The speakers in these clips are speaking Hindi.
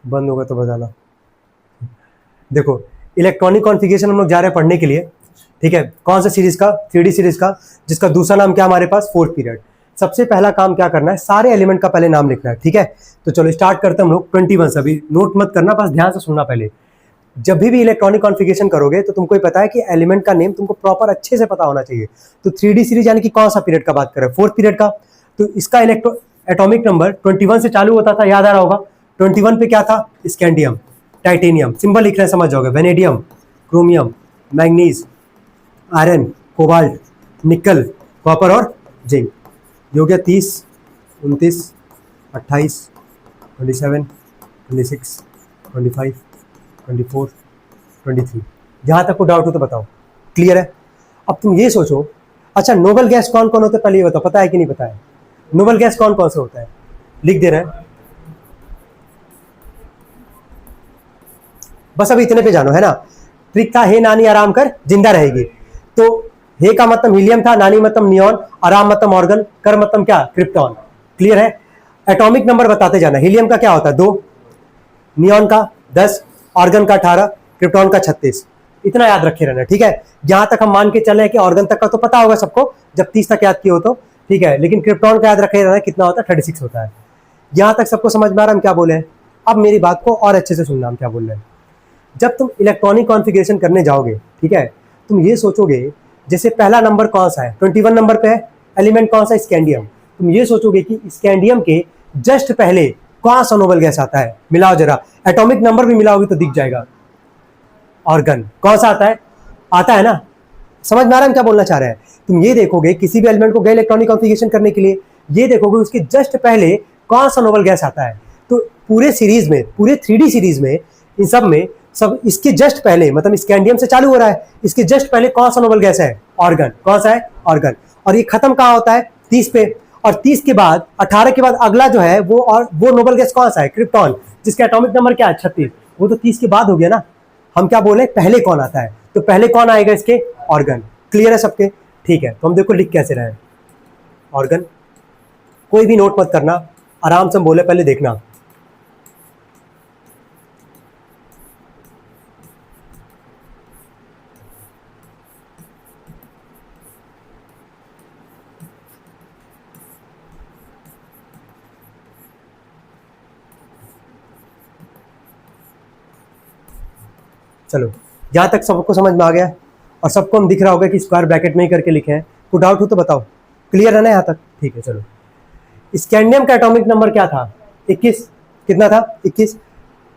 बंद होगा तो बताना। देखो इलेक्ट्रॉनिक कॉन्फ़िगरेशन हम लोग जा रहे हैं पढ़ने के लिए, ठीक है। कौन सा सीरीज का? 3D सीरीज का, जिसका दूसरा नाम क्या हमारे पास? Fourth period. सबसे पहला काम क्या करना है, सारे एलिमेंट का पहले नाम लिखना है, ठीक है। तो चलो स्टार्ट करते हैं हम लोग 21 से। अभी नोट मत करना, बस ध्यान से सुनना पहले। जब भी इलेक्ट्रॉनिक कॉन्फ़िगरेशन करोगे तो तुमको ही पता है कि एलिमेंट का नेम तुमको प्रॉपर अच्छे से पता होना चाहिए। तो 3D सीरीज यानी कि कौन सा पीरियड का बात कर रहे हैं? फोर्थ पीरियड का। तो इसका एटॉमिक नंबर 21 से चालू होता था, याद आ रहा होगा। 21 पे क्या था? स्कैंडियम, टाइटेनियम, सिंबल लिख रहे हैं समझ जाओगे, vanadium, chromium, manganese, iron, cobalt, निकल, कॉपर और जिंक। ये हो गया 30, 29, 28, 27, 26, 25, 24, 23। जहाँ तक को डाउट हो तो बताओ। क्लियर है? अब तुम ये सोचो, अच्छा नोबल गैस कौन कौन होते हैं पहले ये बताओ, पता है कि नहीं पता है? नोबल गैस कौन कौन से होता है? लिख दे रहे हैं, बस अभी इतने पे जानो, है ना। ट्रिक था, हे नानी आराम कर जिंदा रहेगी। तो हे का मतलब हीलियम था, नानी मतलब नियॉन, आराम मतलब ऑर्गन, कर मतलब क्या? क्रिप्टॉन। क्लियर है? एटॉमिक नंबर बताते जाना। हीलियम का क्या होता है? 2, नियॉन का 10, ऑर्गन का 18, क्रिप्टॉन का 36। इतना याद रखे रहना, ठीक है। जहां तक हम मान के चले कि ऑर्गन तक का तो पता होगा सबको, जब 30 तक याद किए हो तो, ठीक है। लेकिन क्रिप्टॉन का याद रखे रहना, कितना होता है? 36 होता है। यहां तक सबको समझ में आ रहा हम क्या बोले हैं? अब मेरी बात को और अच्छे से सुनना हम क्या बोल रहे हैं। जब तुम इलेक्ट्रॉनिक कॉन्फ़िगरेशन करने जाओगे, ठीक है, तुम ये सोचोगे जैसे पहला नंबर कौन सा है? 21 नंबर पे है, एलिमेंट कौन सा? स्कैंडियम। तुम ये सोचोगे कि स्कैंडियम के जस्ट पहले कौन सा नोबल गैस आता है? मिलाओ जरा, एटॉमिक नंबर भी मिलाओगे तो दिख जाएगा। ऑर्गन। कौन सा आता है? आता है ना। समझ में आ रहा है हम क्या बोलना चाह रहे हैं? तुम ये देखोगे किसी भी एलिमेंट को गए इलेक्ट्रॉनिक कॉन्फ़िगरेशन करने के लिए, ये देखोगे उसके जस्ट पहले कौन सा नोबल गैस आता है। तो पूरे सीरीज में, पूरे 3D सीरीज में, इन सब में, सब इसके जस्ट पहले, मतलब स्कैंडियम से चालू हो रहा है, इसके जस्ट पहले कौन सा नोबल गैस है? ऑर्गन। कौन सा है? ऑर्गन। और ये खत्म कहाँ होता है? 30 पे। और 30 के बाद 18 के बाद अगला जो है वो, और वो नोबल गैस कौन सा है? क्रिप्टॉन, जिसका एटॉमिक नंबर क्या है? 36। वो तो 30 के बाद हो गया ना। हम क्या बोले, पहले कौन आता है? तो पहले कौन आएगा इसके? ऑर्गन। क्लियर है सबके? ठीक है, तो हम देखो लिख कैसे रहे हैं। ऑर्गन। कोई भी नोट मत करना, आराम से बोले पहले देखना। चलो, जहां तक सबको समझ में आ गया और सबको हम दिख रहा होगा कि स्क्वायर ब्रैकेट में ही करके लिखे हैं। कोई डाउट हो तो बताओ। क्लियर है ना यहाँ तक? ठीक है, चलो। स्कैंडियम का एटॉमिक नंबर क्या था? 21। कितना था? 21।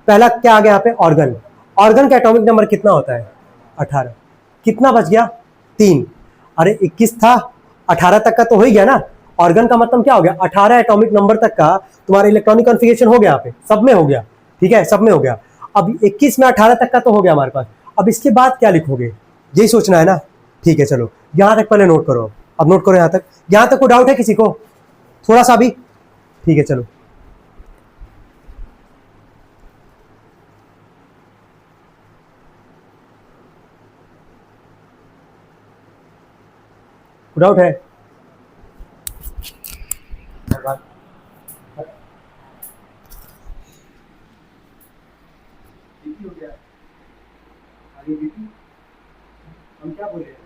पहला क्या आ गया यहाँ पे? ऑर्गन। ऑर्गन का एटॉमिक नंबर कितना होता है? 18। कितना बच गया? 3। अरे 21 था, 18 तक का तो हो ही गया ना। ऑर्गन का मतलब क्या हो गया? 18 एटॉमिक नंबर तक का तुम्हारा इलेक्ट्रॉनिक कॉन्फ़िगरेशन हो गया यहाँ पे, सब में हो गया, ठीक है, सब में हो गया। अब 21 में 18 तक का तो हो गया हमारे पास। अब इसके बाद क्या लिखोगे, यही सोचना है ना। ठीक है, चलो यहाँ तक पहले नोट करो। अब नोट करो यहाँ तक। यहाँ तक कोई डाउट है किसी को? थोड़ा सा भी? ठीक है, चलो। डाउट है? हो गया आगे बीपी। हम क्या बोले हैं?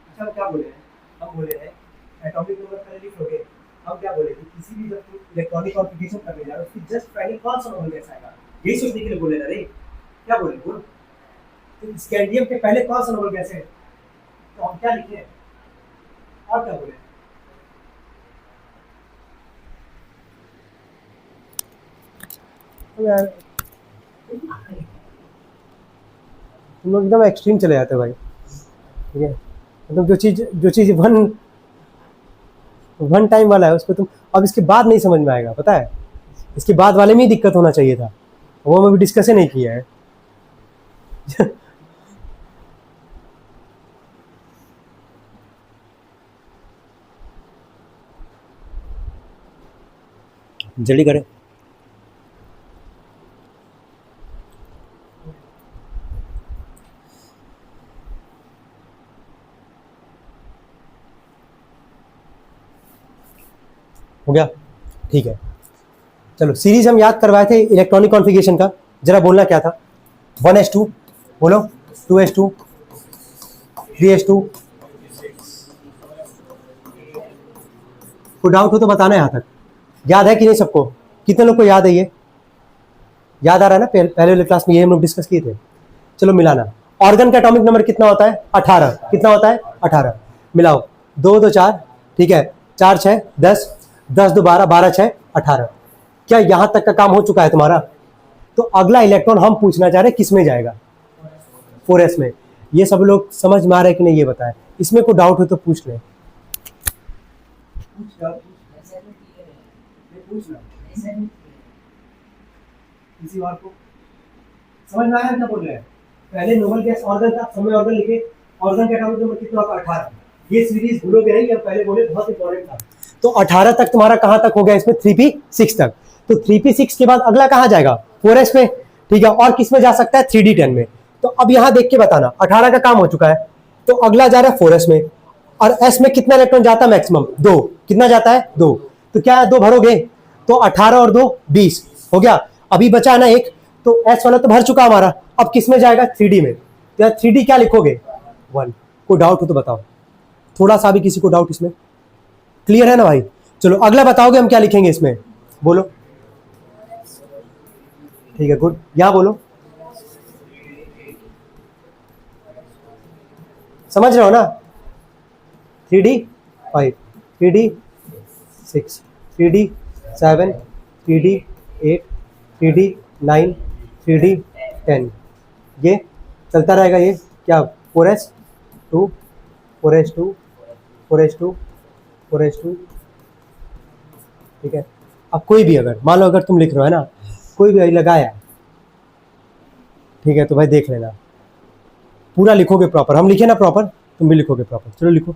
अच्छा हम क्या बोले हैं? हम बोले हैं एटॉमिक नंबर पहले लिख लोगे। हम क्या बोले कि किसी भी जब तुम इलेक्ट्रॉनिक कॉन्फ़िगरेशन करने जा रहे हो उसकी जस्ट पहले कौन सा नंबर गैस आएगा, यही सोचने के लिए बोले ना रे। क्या बोले? बोल। तो स्कैंडियम के पहले कौन सा नंबर गैस है? तो हम क्या लिखे? और क्या बोले? तो यार तुम लोग एकदम एक्सट्रीम चले जाते हो भाई, ठीक है। मतलब जो चीज़ वन वन टाइम वाला है उसको तुम, अब इसके बाद नहीं समझ में आएगा, पता है। इसके बाद वाले में ही दिक्कत होना चाहिए था, वो मैं भी डिस्कस ही नहीं किया है। जल्दी करें। हो गया? ठीक है। चलो सीरीज हम याद करवाए थे इलेक्ट्रॉनिक कॉन्फ़िगरेशन का, जरा बोलना क्या था। 1s2 बोलो, 2s2, 3s2। कोई डाउट हो तो बताना यहाँ तक। याद है कि नहीं सबको? कितने लोग को याद है ये? याद आ रहा है ना? पहले वाले क्लास में ये हम लोग डिस्कस किए थे। चलो मिलाना। ऑर्गन का एटॉमिक नंबर कितना होता है? 18। कितना होता है? 18। मिलाओ, 2 2 4, ठीक है, 4 6 10, 10 2 12, 12 6 18। क्या यहां तक का काम हो चुका है तुम्हारा? तो अगला इलेक्ट्रॉन हम पूछना चाह रहे हैं किस में जाएगा? 4s में। ये सब लोग समझ में आ रहे हैं कि नहीं ये बताएं। इसमें कोई डाउट हो तो पूछ लें। किसी और को समझ में आया क्या बोल रहे हैं? पहले नोबल गैस ऑर्गन था, समय ऑर्गन लिखे, ऑर्गन का एटॉमिक नंबर कितना होगा? 18। ये सीरीज भूलोगे नहीं, अब पहले बोले बहुत इंपॉर्टेंट था। तो 18 तक तुम्हारा कहां तक हो गया इसमें? 3p6 तक। तो 3p6 के बाद अगला कहां जाएगा? 4s में, ठीक है। और किस में जा सकता है? 3d10 में। तो अब यहां देख के बताना, 18 का काम हो चुका है, तो अगला जा रहा है 4s में। और s में कितना इलेक्ट्रॉन जाता है? मैक्सिमम 2। कितना जाता है? 2। तो क्या 2 भरोगे? तो 18 और 2 20 हो गया। अभी बचा है ना एक, तो S वाला तो भर चुका हमारा। अब किस में जाएगा? 3D में। तो यार 3D क्या लिखोगे? 1। कोई डाउट हो तो बताओ, थोड़ा सा भी किसी को डाउट इसमें? क्लियर है ना भाई? चलो अगला बताओगे हम क्या लिखेंगे इसमें, बोलो। ठीक है, गुड। यहां बोलो, समझ रहे हो ना? 3D5, 3D6, 3D7, 3D8, 3D9, 3D10, ये चलता रहेगा। ये क्या? 4s2, 4s2, 4s2, 4s2, ठीक है। अब कोई भी अगर मान लो अगर तुम लिख रहे हो है ना, कोई भी लगाया, ठीक है, तो भाई देख लेना पूरा लिखोगे प्रॉपर। हम लिखे ना प्रॉपर, तुम भी लिखोगे प्रॉपर। चलो लिखो।